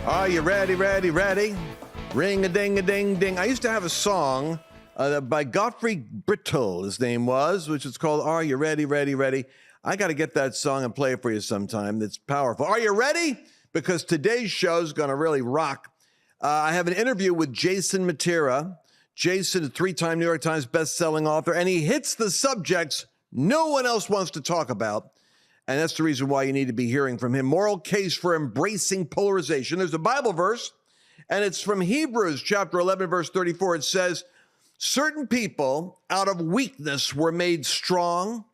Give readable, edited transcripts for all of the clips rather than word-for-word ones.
Are you ready, ready, ready? Ring-a-ding-a-ding-ding. I used to have a song by Godfrey Brittle, his name was, which is called Are You Ready, Ready, Ready? I got to get that song and play it for you sometime. It's powerful. Are you ready? Because today's show is going to really rock. I have an interview with Jason Mattera. Jason, a 3-time New York Times best-selling author, and he hits the subjects no one else wants to talk about. And that's the reason why you need to be hearing from him. Moral case for embracing polarization. There's a Bible verse, and it's from Hebrews chapter 11, verse 34. It says, certain people out of weakness were made strong,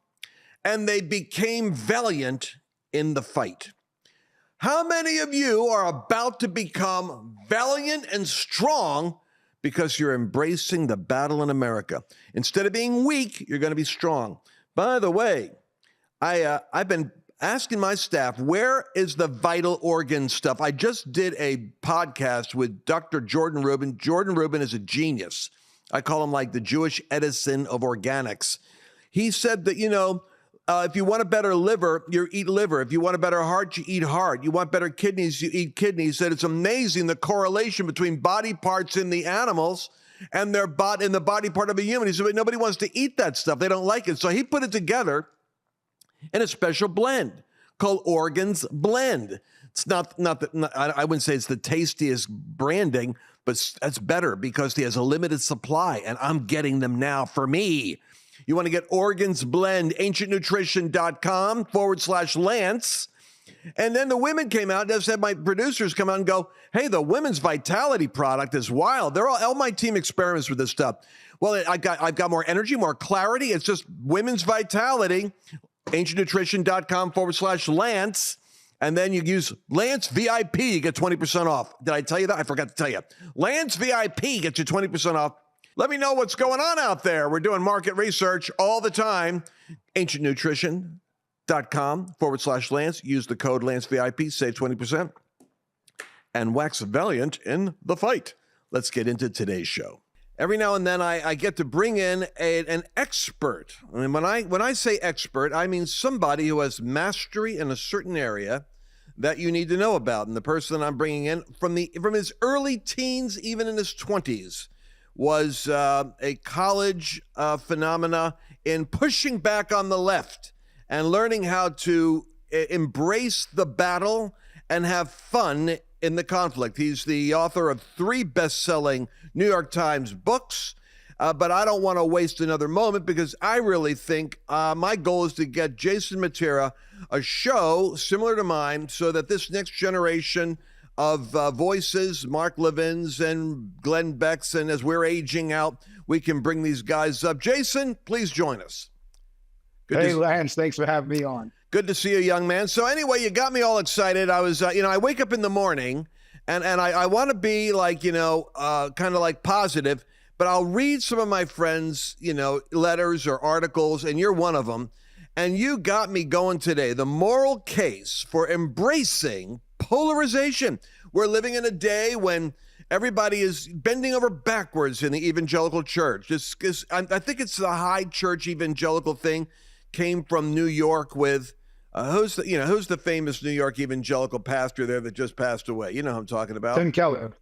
and they became valiant in the fight. How many of you are about to become valiant and strong because you're embracing the battle in America? Instead of being weak, you're going to be strong. By the way, I've been asking my staff, where is the vital organ stuff? I just did a podcast with Dr. Jordan Rubin. Jordan Rubin is a genius. I call him like the Jewish Edison of organics. He said that, if you want a better liver, you eat liver. If you want a better heart, you eat heart. You want better kidneys, you eat kidneys. He said it's amazing the correlation between body parts in the animals and their body in the body part of a human. He said, but nobody wants to eat that stuff. They don't like it. So he put it together in a special blend called Organs Blend. It's I wouldn't say it's the tastiest branding, but that's better because he has a limited supply, and I'm getting them now for me. You want to get Organs Blend, ancientnutrition.com/Lance. And then the women came out, just had my producers come out and go, hey, the women's vitality product is wild. They're all my team experiments with this stuff. Well, I've got more energy, more clarity. It's just women's vitality, ancientnutrition.com/Lance. And then you use Lance VIP, you get 20% off. Did I tell you that? I forgot to tell you. Lance VIP gets you 20% off. Let me know what's going on out there. We're doing market research all the time. ancientnutrition.com/Lance. Use the code Lance VIP, save 20%. And wax valiant in the fight. Let's get into today's show. Every now and then I get to bring in an expert. I mean, when I say expert, I mean somebody who has mastery in a certain area that you need to know about. And the person that I'm bringing in from his early teens, even in his 20s, was a college phenomena in pushing back on the left and learning how to embrace the battle and have fun in the conflict. He's the author of 3 best-selling New York Times books, but I don't want to waste another moment because I really think my goal is to get Jason Mattera a show similar to mine so that this next generation of voices, Mark Levin's and Glenn Beck's, and as we're aging out, we can bring these guys up. Jason, please join us. Hey, Lance, thanks for having me on. Good to see you, young man. So anyway, you got me all excited. I was, I wake up in the morning and I want to be like, kind of like positive, but I'll read some of my friends, letters or articles, and you're one of them. And you got me going today. The moral case for embracing polarization. We're living in a day when everybody is bending over backwards in the evangelical church. I think it's the high church evangelical thing came from New York with who's the famous New York evangelical pastor there that just passed away? You know who I'm talking about. Tim Keller.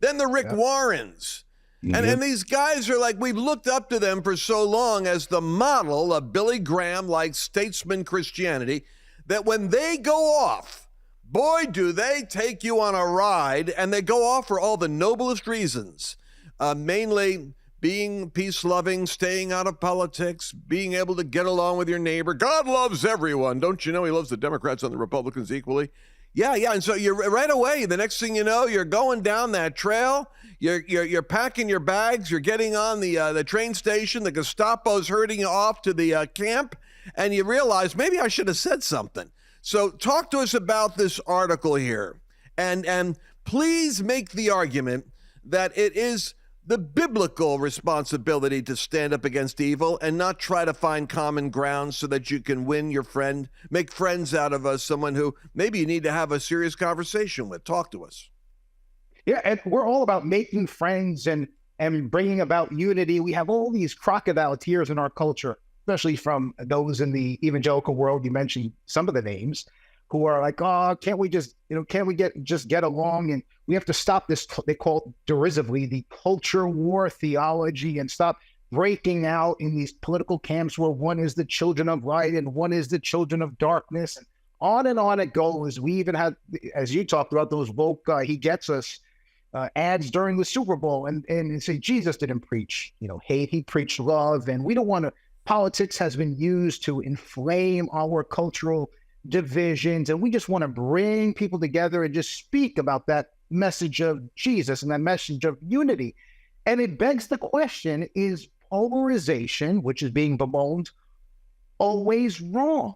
Then the Rick Warrens. Mm-hmm. And these guys are like, we've looked up to them for so long as the model of Billy Graham-like statesman Christianity that when they go off, boy, do they take you on a ride, and they go off for all the noblest reasons, mainly being peace-loving, staying out of politics, being able to get along with your neighbor. God loves everyone. Don't you know he loves the Democrats and the Republicans equally? Yeah. And so you're right away. The next thing you know, you're going down that trail. You're packing your bags. You're getting on the train station. The Gestapo's herding you off to the camp, and you realize maybe I should have said something. So talk to us about this article here, and please make the argument that it is the biblical responsibility to stand up against evil and not try to find common ground so that you can win your friend, make friends out of someone who maybe you need to have a serious conversation with. Talk to us. Yeah, and we're all about making friends and bringing about unity. We have all these crocodile tears in our culture, especially from those in the evangelical world. You mentioned some of the names, who are like, oh, can't we just get along? And we have to stop this, they call it derisively, the culture war theology, and stop breaking out in these political camps where one is the children of light and one is the children of darkness. And on it goes. We even had, as you talked about, those woke, he gets us ads during the Super Bowl and say Jesus didn't preach, hate, he preached love. And we don't want to, politics has been used to inflame our cultural divisions. And we just want to bring people together and just speak about that message of Jesus and that message of unity. And it begs the question, is polarization, which is being bemoaned, always wrong?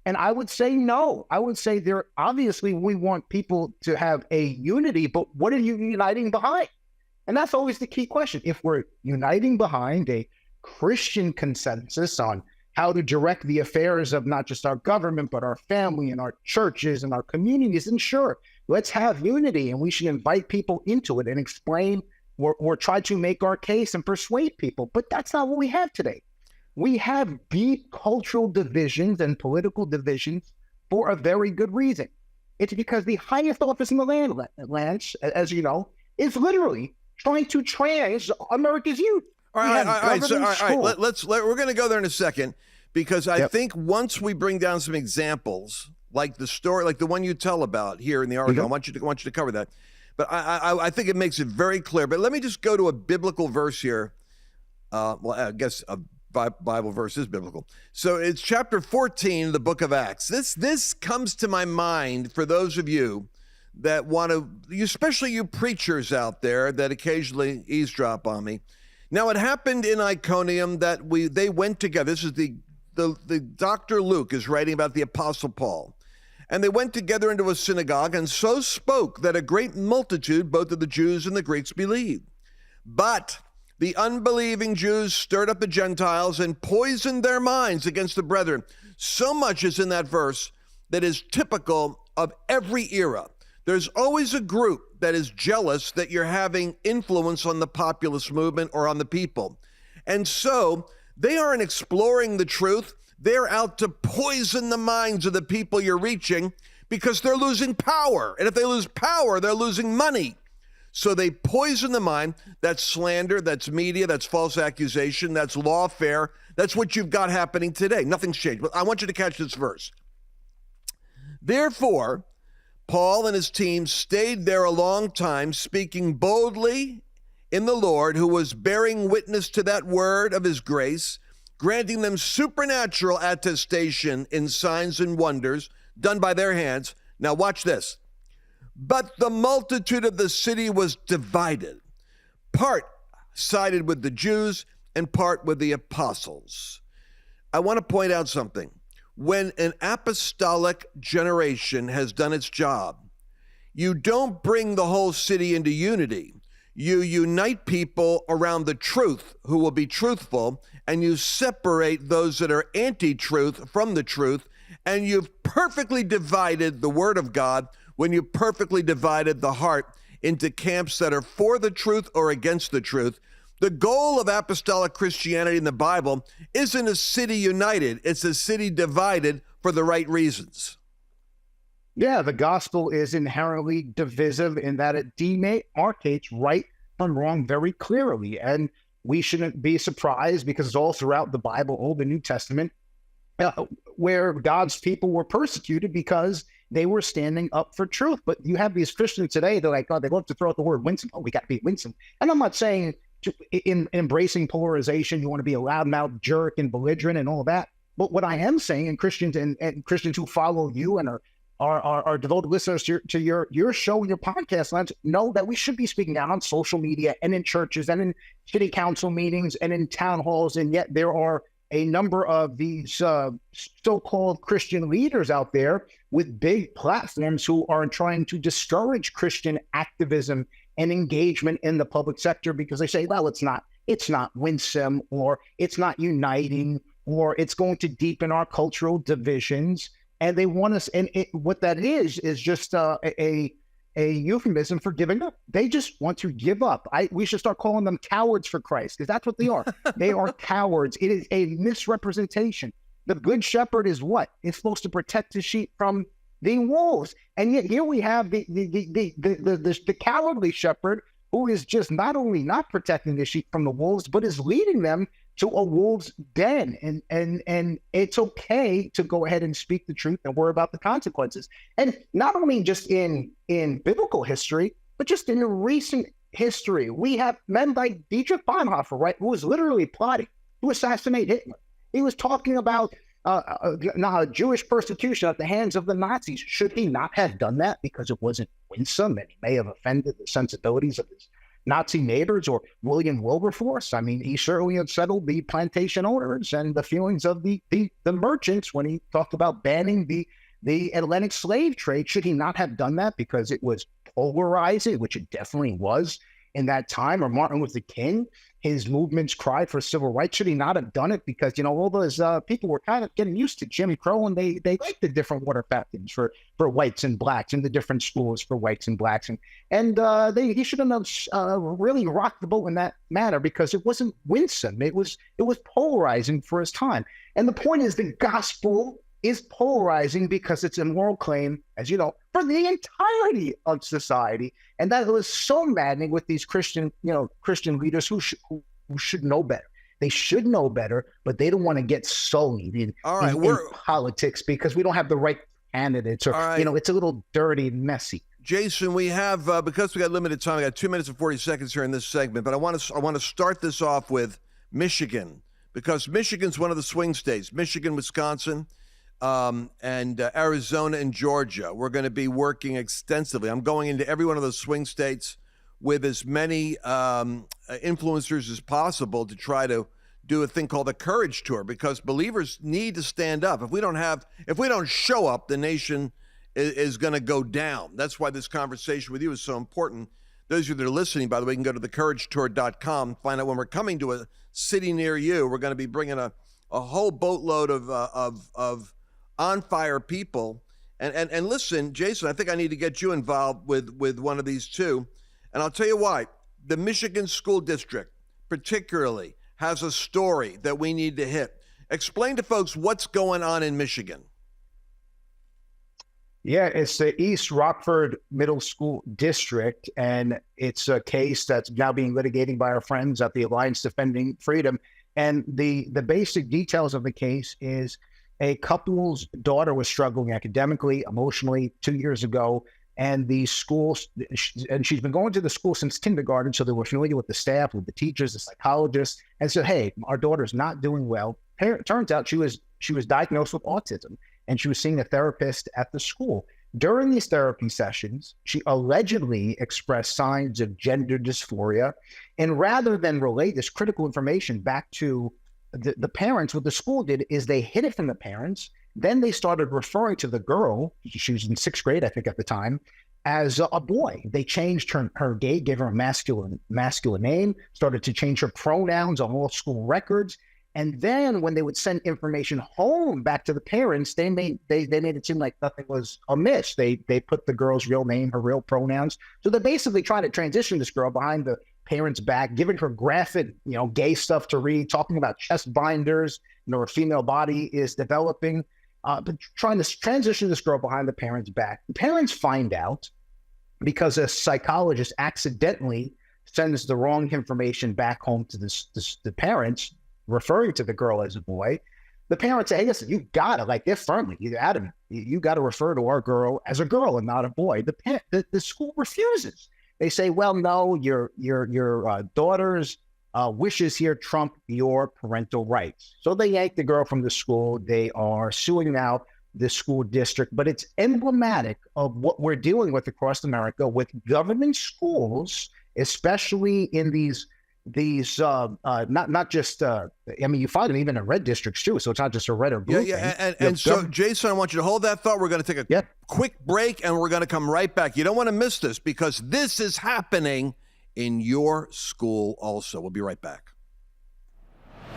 And I would say no. I would say obviously we want people to have a unity, but what are you uniting behind? And that's always the key question. If we're uniting behind a Christian consensus on how to direct the affairs of not just our government, but our family and our churches and our communities, then sure, let's have unity, and we should invite people into it and explain or try to make our case and persuade people. But that's not what we have today. We have deep cultural divisions and political divisions for a very good reason. It's because the highest office in the land, Lance, as you know, is literally trying to trans America's youth. All right. We're going to go there in a second, because I think once we bring down some examples, like the story, like the one you tell about here in the article, I want you to cover that. But I think it makes it very clear. But let me just go to a biblical verse here. Well, I guess a Bible verse is biblical. So it's chapter 14, the book of Acts. This comes to my mind for those of you that want to, especially you preachers out there that occasionally eavesdrop on me. Now, it happened in Iconium that they went together. This is the Dr. Luke is writing about the Apostle Paul. And they went together into a synagogue and so spoke that a great multitude, both of the Jews and the Greeks, believed. But the unbelieving Jews stirred up the Gentiles and poisoned their minds against the brethren. So much is in that verse that is typical of every era. There's always a group that is jealous that you're having influence on the populist movement or on the people. And so they aren't exploring the truth. They're out to poison the minds of the people you're reaching because they're losing power. And if they lose power, they're losing money. So they poison the mind. That's slander, that's media, that's false accusation, that's lawfare. That's what you've got happening today. Nothing's changed. But I want you to catch this verse. Therefore, Paul and his team stayed there a long time, speaking boldly in the Lord, who was bearing witness to that word of his grace, granting them supernatural attestation in signs and wonders done by their hands. Now watch this. But the multitude of the city was divided. Part sided with the Jews and part with the apostles. I want to point out something. When an apostolic generation has done its job, you don't bring the whole city into unity. You unite people around the truth who will be truthful, and you separate those that are anti-truth from the truth, and you've perfectly divided the word of God when you perfectly divided the heart into camps that are for the truth or against the truth. The goal of apostolic Christianity in the Bible isn't a city united. It's a city divided for the right reasons. Yeah, the gospel is inherently divisive in that it demarcates right from wrong very clearly. And we shouldn't be surprised because it's all throughout the Bible, Old and New Testament, where God's people were persecuted because they were standing up for truth. But you have these Christians today, they're like, oh, they love to throw out the word winsome. Oh, we got to be winsome. And I'm not saying in embracing polarization, you want to be a loudmouth jerk and belligerent and all of that. But what I am saying, and Christians and Christians who follow you and are devoted listeners to your show and your podcast, Lance, know that we should be speaking out on social media and in churches and in city council meetings and in town halls. And yet there are a number of these so-called Christian leaders out there with big platforms who are trying to discourage Christian activism and engagement in the public sector because they say, well, it's not winsome, or it's not uniting, or it's going to deepen our cultural divisions. And they want us, and what that is just a euphemism for giving up. They just want to give up. We should start calling them cowards for Christ, because that's what they are. They are cowards. It is a misrepresentation. The good shepherd is what? It's supposed to protect the sheep from the wolves. And yet here we have the cowardly shepherd who is just not only not protecting the sheep from the wolves, but is leading them to a wolf's den. And it's okay to go ahead and speak the truth and worry about the consequences. And not only just in biblical history, but just in recent history, we have men like Dietrich Bonhoeffer, right, who was literally plotting to assassinate Hitler. He was talking about Jewish persecution at the hands of the Nazis. Should he not have done that because it wasn't winsome and he may have offended the sensibilities of his Nazi neighbors? Or William Wilberforce? I mean, he certainly unsettled the plantation owners and the feelings of the merchants when he talked about banning the Atlantic slave trade. Should he not have done that because it was polarizing, which it definitely was in that time? Or Martin Luther King, his movement's cry for civil rights, should he not have done it because, all those people were kind of getting used to Jim Crow, and they liked the different water fountains for whites and blacks and the different schools for whites and blacks. And he shouldn't have really rocked the boat in that manner because it wasn't winsome. It was polarizing for his time. And the point is, the gospel is polarizing because it's a moral claim, as you know, for the entirety of society. And that was so maddening with these Christian leaders who should know better. They should know better, but they don't want to get sullied in politics because we don't have the right candidates, or, it's a little dirty and messy. Jason, we have, because we got limited time, we got 2 minutes and 40 seconds here in this segment, but I want to start this off with Michigan, because Michigan's one of the swing states. Michigan, Wisconsin, and Arizona and Georgia. We're going to be working extensively. I'm going into every one of those swing states with as many influencers as possible to try to do a thing called the Courage Tour, because believers need to stand up. If we don't show up, the nation is going to go down. That's why this conversation with you is so important. Those of you that are listening, by the way, can go to thecouragetour.com, find out when we're coming to a city near you. We're going to be bringing a whole boatload of on fire people. And listen, Jason, I think I need to get you involved with one of these too. And I'll tell you why. The Michigan School District particularly has a story that we need to hit. Explain to folks what's going on in Michigan. Yeah, it's the East Rockford Middle School District, and it's a case that's now being litigated by our friends at the Alliance Defending Freedom. And the basic details of the case is a couple's daughter was struggling academically, emotionally 2 years ago, and the school, and she's been going to the school since kindergarten, so they were familiar with the staff, with the teachers, the psychologists, and said, hey, our daughter's not doing well. Turns out she was diagnosed with autism, and she was seeing a therapist at the school. During these therapy sessions, she allegedly expressed signs of gender dysphoria, and rather than relay this critical information back to the parents, what the school did is they hid it from the parents. Then they started referring to the girl, she was in 6th grade, I think at the time, as a boy. They changed her gave her a masculine name, started to change her pronouns on all school records. And then when they would send information home back to the parents, they made it seem like nothing was amiss. They put the girl's real name, her real pronouns. So they're basically trying to transition this girl behind the parents' back, giving her graphic, gay stuff to read, talking about chest binders, her female body is developing, but trying to transition this girl behind the parents' back. The parents find out because a psychologist accidentally sends the wrong information back home to the parents, referring to the girl as a boy. The parents say, hey, listen, you gotta, they're firmly, either adamant, you gotta refer to our girl as a girl and not a boy. The school refuses. They say, well, no, your daughter's wishes here trump your parental rights. So they yank the girl from the school. They are suing now the school district, but it's emblematic of what we're dealing with across America with government schools, especially in these not just you find them even in red districts too, so it's not just a red or blue thing. And so Jason, I want you to hold that thought. We're going to take a quick break and we're going to come right back. You don't want to miss this because this is happening in your school also. We'll be right back.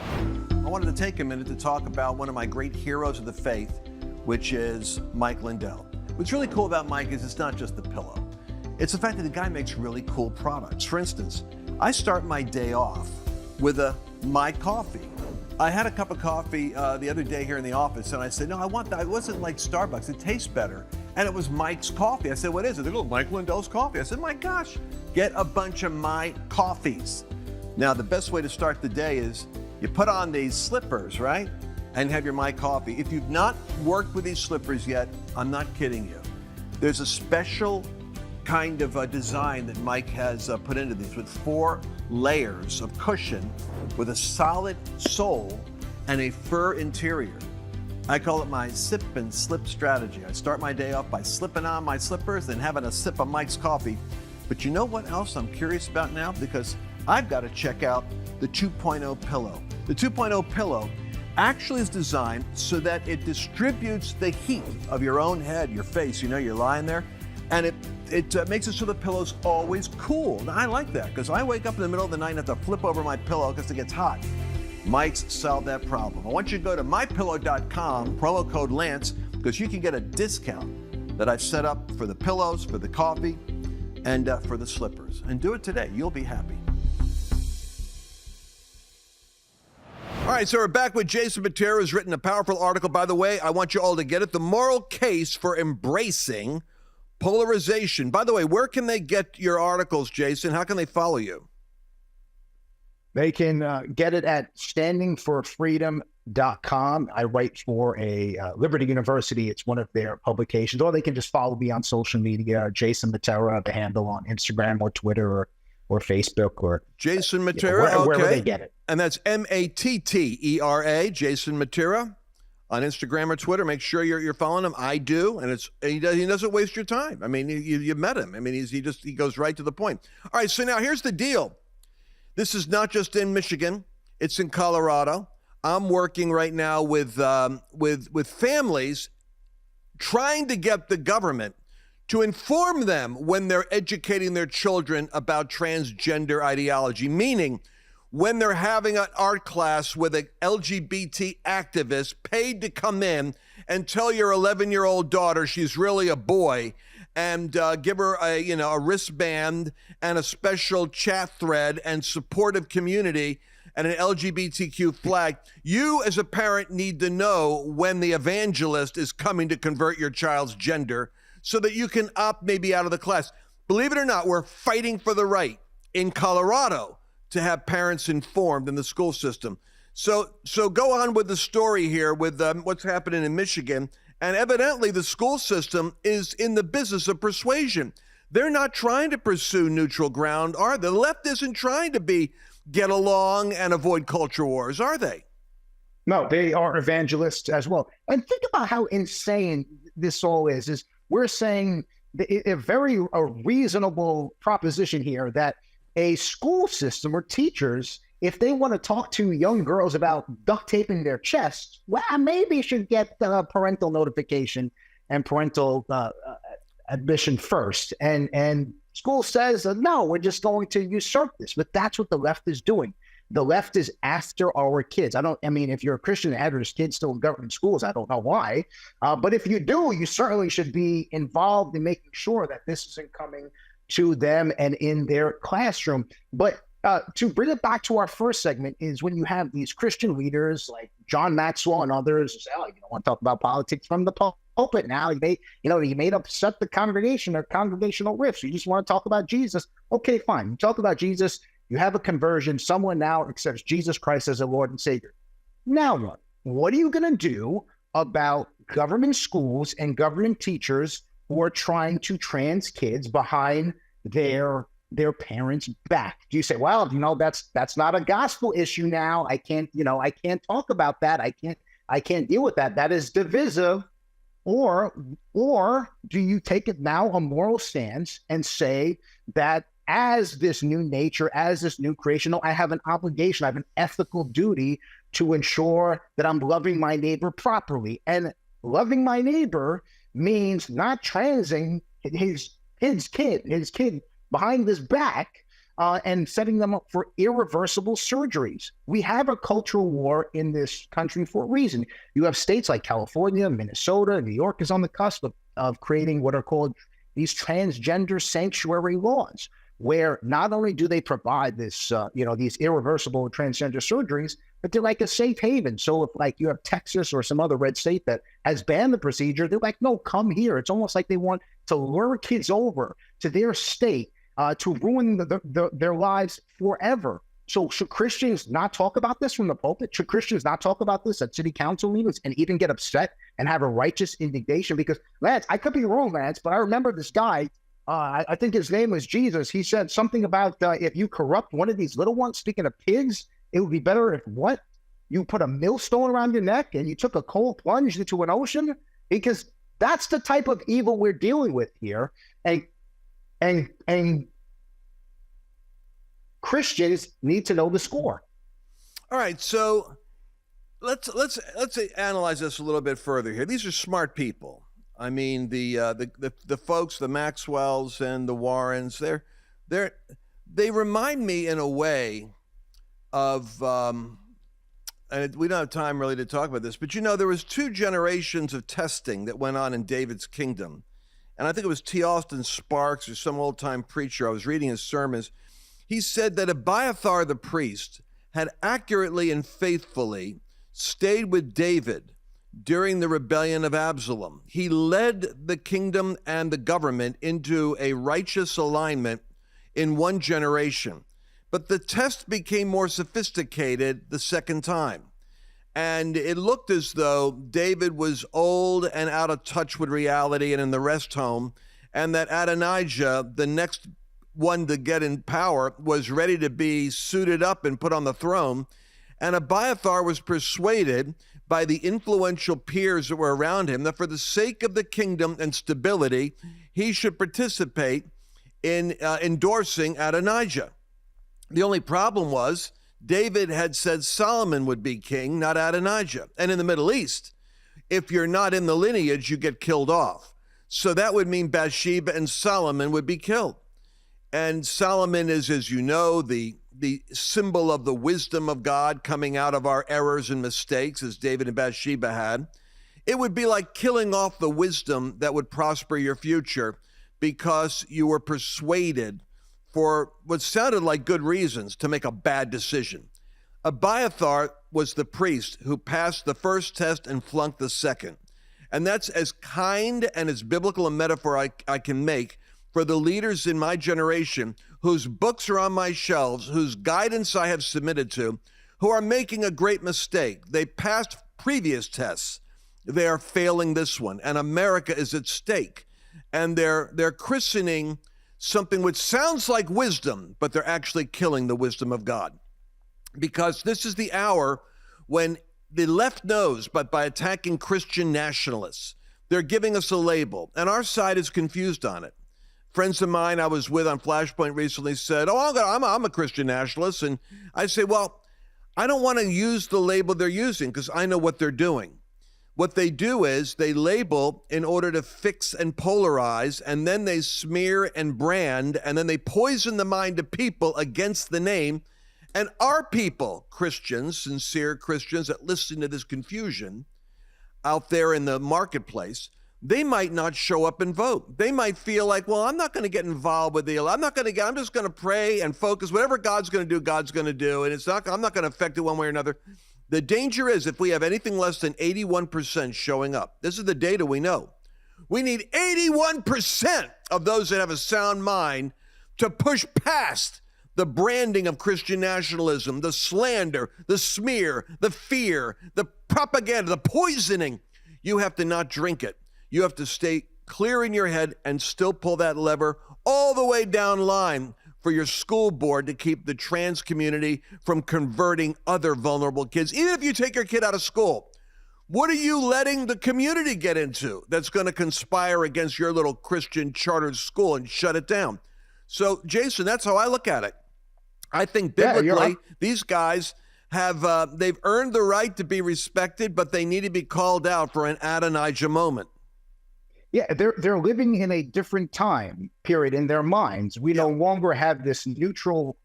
I wanted to take a minute to talk about one of my great heroes of the faith, which is Mike Lindell. What's really cool about Mike is it's not just the pillow. It's the fact that the guy makes really cool products. For instance, I start my day off with my coffee. I had a cup of coffee the other day here in the office, and I said, no, I want that. It wasn't like Starbucks. It tastes better. And it was Mike's Coffee. I said, what is it? They go, Mike Lindell's Coffee. I said, my gosh, get a bunch of my coffees. Now, the best way to start the day is you put on these slippers, right? And have your My Coffee. If you've not worked with these slippers yet, I'm not kidding you. There's a special kind of a design that Mike has put into these with 4 layers of cushion with a solid sole and a fur interior. I call it my sip and slip strategy. I start my day off by slipping on my slippers and having a sip of Mike's coffee. But you know what else I'm curious about now? Because I've got to check out the 2.0 pillow. The 2.0 pillow actually is designed so that it distributes the heat of your own head, your face. You know, you're lying there, and it makes it so the pillow's always cool. Now, I like that because I wake up in the middle of the night and have to flip over my pillow because it gets hot. Mike's solved that problem. I want you to go to mypillow.com, promo code Lance, because you can get a discount that I've set up for the pillows, for the coffee, and for the slippers. And do it today. You'll be happy. All right, so we're back with Jason Mattera, who's written a powerful article. By the way, I want you all to get it. The moral case for embracing polarization. By the way, where can they get your articles, Jason? How can they follow you? They can get it at standingforfreedom.com. I write for a Liberty University. It's one of their publications. Or they can just follow me on social media, Jason Mattera, the handle on Instagram or Twitter or Facebook or Jason Mattera, wherever they get it. And that's Mattera, Jason Mattera, on Instagram or Twitter. Make sure you're following him. I do, and he doesn't waste your time. I mean, you met him. I mean, he goes right to the point. All right, so now here's the deal. This is not just in Michigan; it's in Colorado. I'm working right now with families, trying to get the government to inform them when they're educating their children about transgender ideology, meaning when they're having an art class with an LGBT activist paid to come in and tell your 11-year-old daughter she's really a boy and give her a wristband and a special chat thread and supportive community and an LGBTQ flag. You as a parent need to know when the evangelist is coming to convert your child's gender so that you can opt maybe out of the class. Believe it or not, we're fighting for the right in Colorado to have parents informed in the school system. So go on with the story here with what's happening in Michigan. And evidently the school system is in the business of persuasion. They're not trying to pursue neutral ground, are they? The left isn't trying to get along and avoid culture wars, are they? No, they are evangelists as well. And think about how insane this all is we're saying a reasonable proposition here that a school system or teachers, if they want to talk to young girls about duct taping their chests, well, maybe should get parental notification and parental admission first. And school says, no, we're just going to usurp this. But that's what the left is doing. The left is after our kids. If you're a Christian and have your kids still in government schools, I don't know why. But if you do, you certainly should be involved in making sure that this isn't coming to them and in their classroom. But to bring it back to our first segment is when you have these Christian leaders like John Maxwell and others say, oh, you don't want to talk about politics from the pulpit now. You made upset the congregation or congregational rifts. You just want to talk about Jesus. Okay, fine. You talk about Jesus. You have a conversion. Someone now accepts Jesus Christ as a Lord and Savior. Now what are you going to do about government schools and government teachers who are trying to trans kids behind their parents' back? Do you say, well, that's not a gospel issue now. I can't talk about that. I can't deal with that. That is divisive. Or do you take it now a moral stance and say that as this new nature, as this new creation, I have an obligation, I have an ethical duty to ensure that I'm loving my neighbor properly. And loving my neighbor means not transing his kid behind his back and setting them up for irreversible surgeries. We have a cultural war in this country for a reason. You have states like California, Minnesota, New York is on the cusp of creating what are called these transgender sanctuary laws, where not only do they provide this, these irreversible transgender surgeries, but they're like a safe haven. So if like you have Texas or some other red state that has banned the procedure, they're like, no, come here. It's almost like they want to lure kids over to their state to ruin their lives forever. So should Christians not talk about this from the pulpit? Should Christians not talk about this at city council meetings and even get upset and have a righteous indignation? Because, Lance, I could be wrong, Lance, but I remember this guy, I think his name was Jesus. He said something about if you corrupt one of these little ones, speaking of pigs, it would be better if what? You put a millstone around your neck and you took a cold plunge into an ocean? Because that's the type of evil we're dealing with here. And Christians need to know the score. All right, so let's analyze this a little bit further here. These are smart people. I mean, the folks, the Maxwells and the Warrens, they remind me in a way of, and we don't have time really to talk about this, but there was 2 generations of testing that went on in David's kingdom. And I think it was T. Austin Sparks or some old-time preacher. I was reading his sermons. He said that Abiathar the priest had accurately and faithfully stayed with David during the rebellion of Absalom. He led the kingdom and the government into a righteous alignment in 1 generation. But the test became more sophisticated the second time. And it looked as though David was old and out of touch with reality and in the rest home, and that Adonijah, the next one to get in power, was ready to be suited up and put on the throne. And Abiathar was persuaded by the influential peers that were around him that for the sake of the kingdom and stability, he should participate in endorsing Adonijah. The only problem was David had said Solomon would be king, not Adonijah. And in the Middle East, if you're not in the lineage, you get killed off. So that would mean Bathsheba and Solomon would be killed. And Solomon is, as you know, the symbol of the wisdom of God coming out of our errors and mistakes, as David and Bathsheba had. It would be like killing off the wisdom that would prosper your future because you were persuaded for what sounded like good reasons to make a bad decision. Abiathar was the priest who passed the first test and flunked the second. And that's as kind and as biblical a metaphor I can make for the leaders in my generation whose books are on my shelves, whose guidance I have submitted to, who are making a great mistake. They passed previous tests. They are failing this one, and America is at stake. And they're christening something which sounds like wisdom, but they're actually killing the wisdom of God. Because this is the hour when the left knows, but by attacking Christian nationalists, they're giving us a label, and our side is confused on it. Friends of mine I was with on Flashpoint recently said, I'm a Christian nationalist. And I say, well, I don't want to use the label they're using because I know what they're doing. What they do is they label in order to fix and polarize, and then they smear and brand, and then they poison the mind of people against the name. And our people, Christians, sincere Christians that listen to this confusion out there in the marketplace, they might not show up and vote. They might feel like, well, I'm not going to get involved with I'm just going to pray and focus. Whatever God's going to do, God's going to do. And I'm not going to affect it one way or another. The danger is if we have anything less than 81% showing up, this is the data we know. We need 81% of those that have a sound mind to push past the branding of Christian nationalism, the slander, the smear, the fear, the propaganda, the poisoning. You have to not drink it. You have to stay clear in your head and still pull that lever all the way down line for your school board to keep the trans community from converting other vulnerable kids. Even if you take your kid out of school, what are you letting the community get into that's going to conspire against your little Christian chartered school and shut it down? So, Jason, that's how I look at it. I think biblically, these guys have, they've earned the right to be respected, but they need to be called out for an Adonijah moment. Yeah, they're living in a different time period in their minds. We no longer have this neutral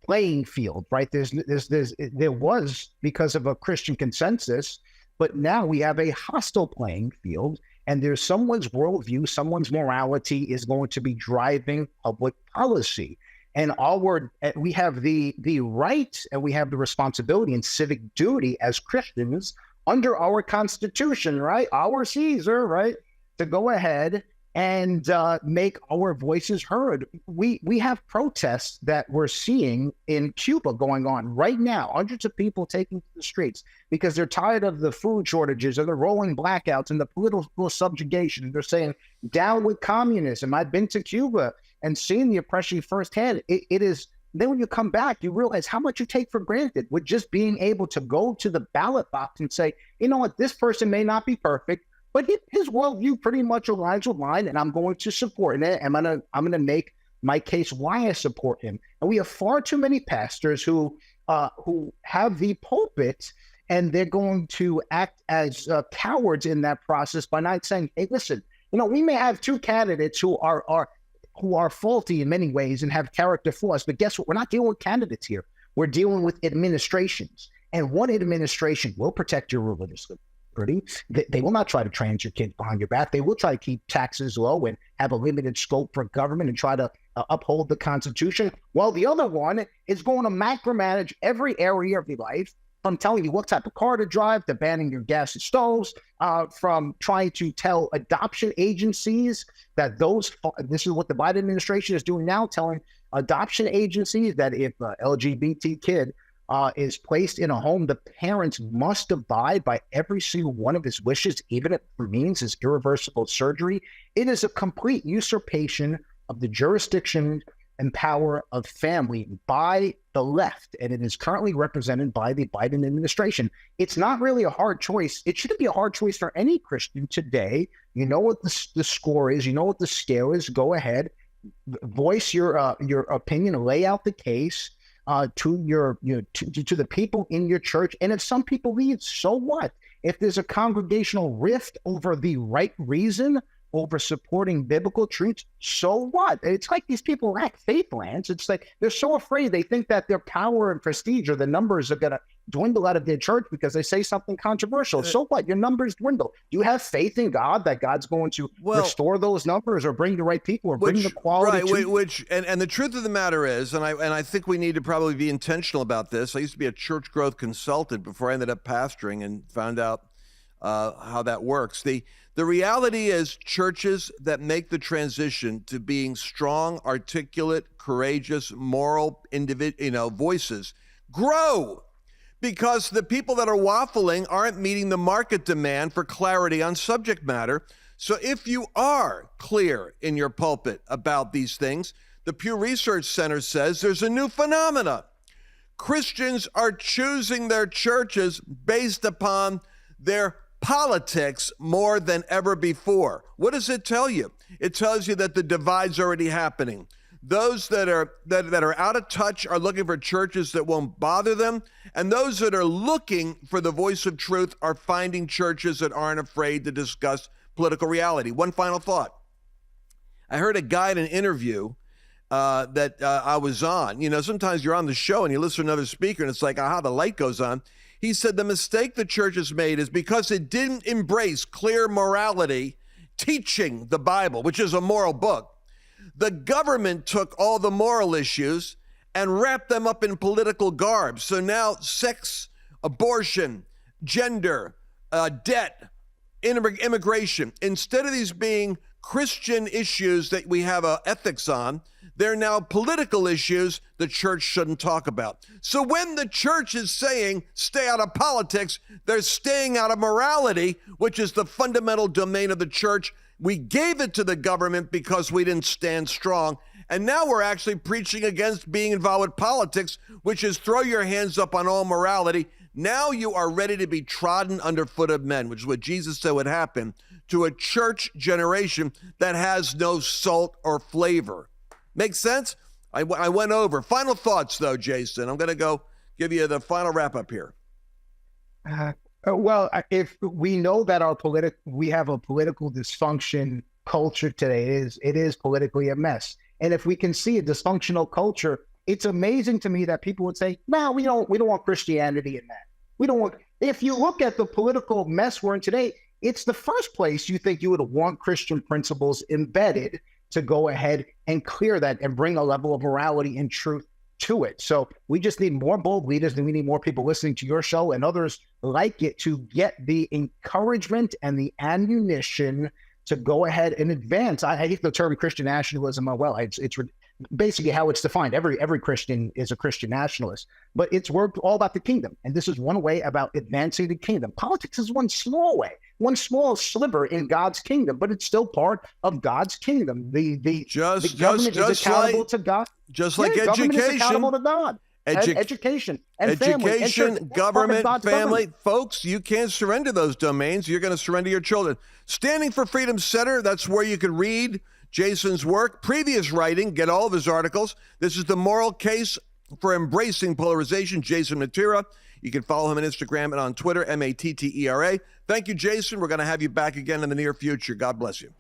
playing field, right? There was because of a Christian consensus, but now we have a hostile playing field, and there's someone's worldview, someone's morality is going to be driving public policy. And we have the right and we have the responsibility and civic duty as Christians under our Constitution, right? Our Caesar, right? To go ahead and make our voices heard. We have protests that we're seeing in Cuba going on right now. Hundreds of people taking to the streets because they're tired of the food shortages and the rolling blackouts and the political subjugation. And they're saying, down with communism. I've been to Cuba and seen the oppression firsthand. It is. Then when you come back, you realize how much you take for granted with just being able to go to the ballot box and say, you know what, this person may not be perfect, but his worldview pretty much aligns with mine, and I'm going to support it. I'm gonna make my case why I support him. And we have far too many pastors who have the pulpit, and they're going to act as cowards in that process by not saying, hey, listen, we may have two candidates who are faulty in many ways and have character flaws, but guess what? We're not dealing with candidates here. We're dealing with administrations, and one administration will protect your religious liberty. They will not try to train your kids behind your back. They will try to keep taxes low and have a limited scope for government and try to uphold the Constitution, while the other one is going to micromanage every area of your life, from telling you what type of car to drive to banning your gas and stoves, from trying to tell adoption agencies that this is what the Biden administration is doing now, telling adoption agencies that if an LGBT kid is placed in a home, the parents must abide by every single one of his wishes, even if it means his irreversible surgery. It is a complete usurpation of the jurisdiction and power of family by the left, and it is currently represented by the Biden administration. It's not really a hard choice. It shouldn't be a hard choice for any Christian today. You know what the score is. You know what the scale is. Go ahead, voice your opinion, lay out the case to the people in your church. And if some people leave, so what? If there's a congregational rift over the right reason, over supporting biblical truths, so what? It's like these people lack faith, Lance. It's like they're so afraid. They think that their power and prestige or the numbers are going to dwindle out of their church because they say something controversial. So what? Your numbers dwindle. Do you have faith in God that God's going to restore those numbers or bring the right people or bring the quality? Right, and the truth of the matter is, and I think we need to probably be intentional about this. I used to be a church growth consultant before I ended up pastoring and found out how that works. The reality is, churches that make the transition to being strong, articulate, courageous, moral voices grow, because the people that are waffling aren't meeting the market demand for clarity on subject matter. So if you are clear in your pulpit about these things, the Pew Research Center says there's a new phenomena. Christians are choosing their churches based upon their politics more than ever before. What does it tell you? It tells you that the divide's already happening. Those that are out of touch are looking for churches that won't bother them, and those that are looking for the voice of truth are finding churches that aren't afraid to discuss political reality. One final thought. I heard a guy in an interview that I was on. Sometimes you're on the show and you listen to another speaker and it's like, aha, the light goes on. He said the mistake the church has made is because it didn't embrace clear morality, teaching the Bible, which is a moral book. The government took all the moral issues and wrapped them up in political garb. So now sex, abortion, gender, debt, immigration, instead of these being Christian issues that we have ethics on, they're now political issues the church shouldn't talk about. So when the church is saying stay out of politics, they're staying out of morality, which is the fundamental domain of the church. We gave it to the government because we didn't stand strong. And now we're actually preaching against being involved with politics, which is throw your hands up on all morality. Now you are ready to be trodden underfoot of men, which is what Jesus said would happen to a church generation that has no salt or flavor. Make sense? I went over. Final thoughts, though, Jason. I'm going to go give you the final wrap-up here. Well, if we know that we have a political dysfunction culture today, it is politically a mess. And if we can see a dysfunctional culture, it's amazing to me that people would say, "No, we don't want Christianity in that. We don't want." If you look at the political mess we're in today, it's the first place you think you would want Christian principles embedded. to go ahead and clear that and bring a level of morality and truth to it. So we just need more bold leaders, and we need more people listening to your show and others like it to get the encouragement and the ammunition to go ahead and advance. I hate the term Christian nationalism. Well, it's basically how it's defined. Every Christian is a Christian nationalist, but we're all about the kingdom. And this is one way about advancing the kingdom. Politics is one small way, one small sliver in God's kingdom, but it's still part of God's kingdom. The government is accountable to God. Just like Government is education. accountable to God. Education and family. Government, family. Folks, you can't surrender those domains. You're going to surrender your children. Standing for Freedom Center, that's where you can read Jason's work, previous writing, get all of his articles. This is the moral case for embracing polarization, Jason Mattera. You can follow him on Instagram and on Twitter, Mattera. Thank you, Jason. We're going to have you back again in the near future. God bless you.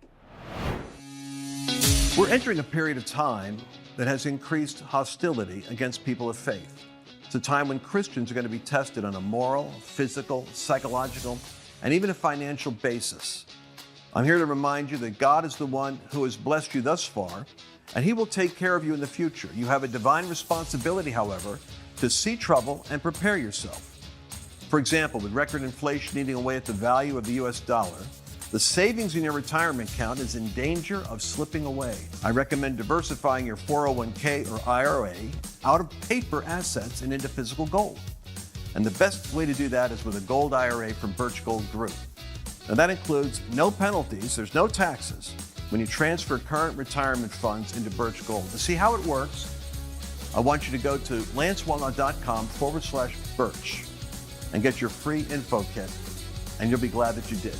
We're entering a period of time that has increased hostility against people of faith. It's a time when Christians are going to be tested on a moral, physical, psychological, and even a financial basis. I'm here to remind you that God is the one who has blessed you thus far, and he will take care of you in the future. You have a divine responsibility, however, to see trouble and prepare yourself. For example, with record inflation eating away at the value of the US dollar, the savings in your retirement account is in danger of slipping away. I recommend diversifying your 401k or IRA out of paper assets and into physical gold. And the best way to do that is with a gold IRA from Birch Gold Group. Now that includes no penalties, there's no taxes when you transfer current retirement funds into Birch Gold. To see how it works, I want you to go to lancewallnau.com/Birch and get your free info kit, and you'll be glad that you did.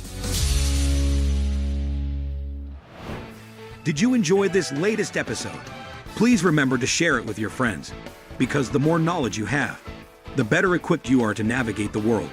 Did you enjoy this latest episode? Please remember to share it with your friends, because the more knowledge you have, the better equipped you are to navigate the world.